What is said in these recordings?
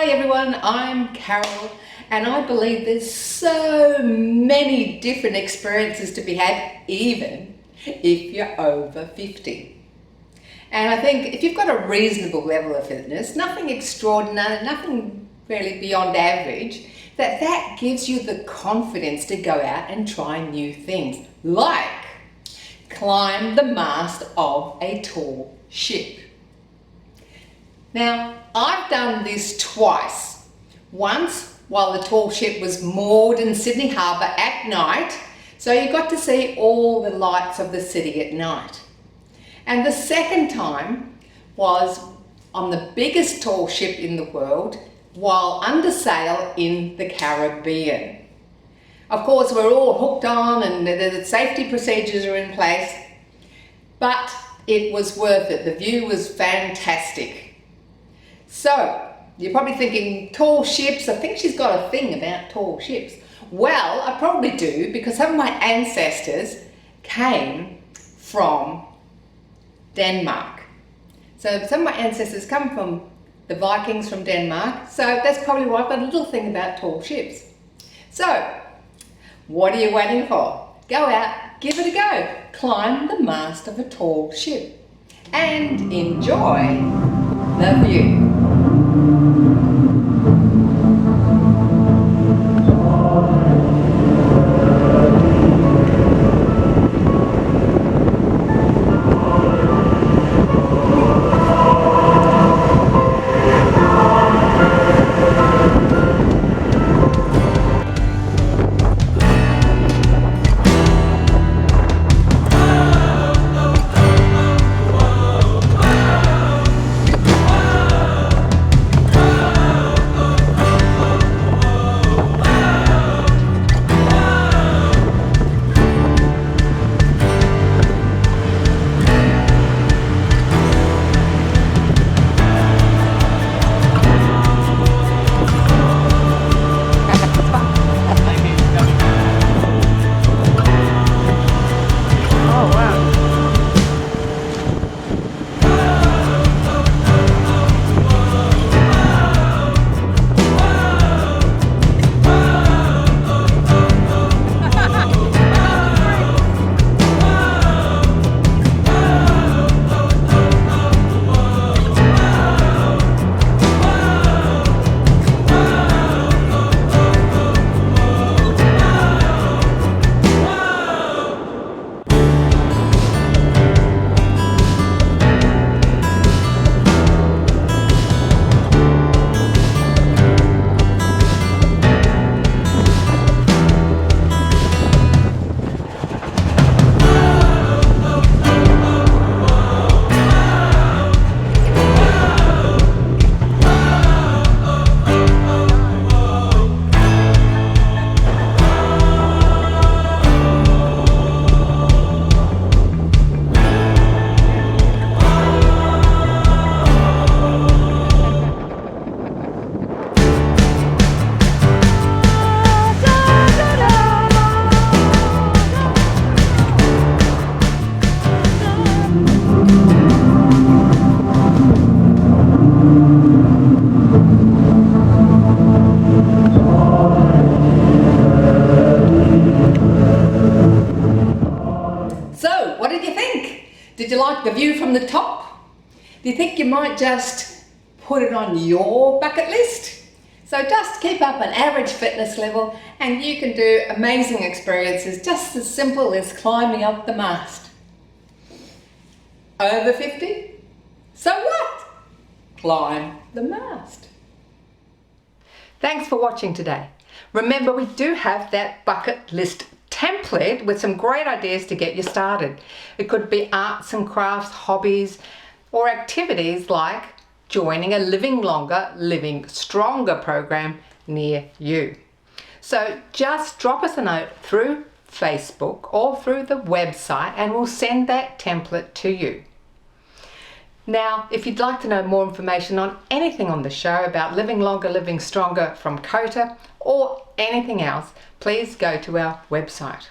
Hi everyone, I'm Carol and I believe there's so many different experiences to be had even if you're over 50. And I think if you've got a reasonable level of fitness, nothing extraordinary, nothing really beyond average, that gives you the confidence to go out and try new things, like climb the mast of a tall ship. Now, I've done this twice. Once while the tall ship was moored in Sydney Harbour at night, so you got to see all the lights of the city at night. And the second time was on the biggest tall ship in the world while under sail in the Caribbean. Of course, we're all hooked on and the safety procedures are in place, but it was worth it. The view was fantastic. So, you're probably thinking, tall ships, I think she's got a thing about tall ships. Well, I probably do, because some of my ancestors came from Denmark. So some of my ancestors come from the Vikings from Denmark, so that's probably why I've got a little thing about tall ships. So, what are you waiting for? Go out, give it a go. Climb the mast of a tall ship and enjoy the view. What did you think? Did you like the view from the top? Do you think you might just put it on your bucket list? So just keep up an average fitness level and you can do amazing experiences just as simple as climbing up the mast. Over 50? So what? Climb the mast. Thanks for watching today. Remember, we do have that bucket list template with some great ideas to get you started. It could be arts and crafts, hobbies, or activities like joining a Living Longer, Living Stronger program near you. So just drop us a note through Facebook or through the website and we'll send that template to you. Now, if you'd like to know more information on anything on the show about Living Longer, Living Stronger from COTA or anything else, please go to our website.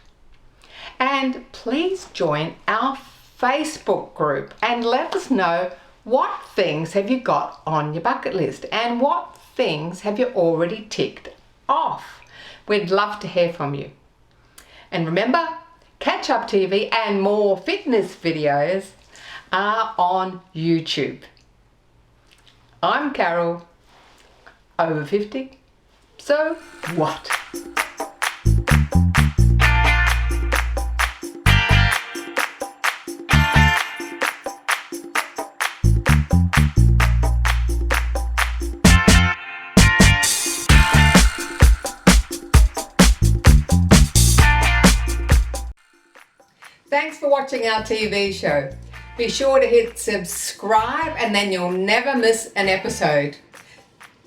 And please join our Facebook group and let us know what things have you got on your bucket list and what things have you already ticked off? We'd love to hear from you. And remember, Catch Up TV and more fitness videos are on YouTube. I'm Carol, over 50, so what? Thanks for watching our TV show. Be sure to hit subscribe and then you'll never miss an episode.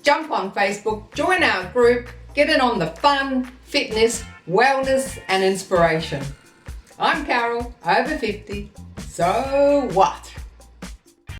Jump on Facebook, join our group, get in on the fun, fitness, wellness and inspiration. I'm Carol, over 50, so what?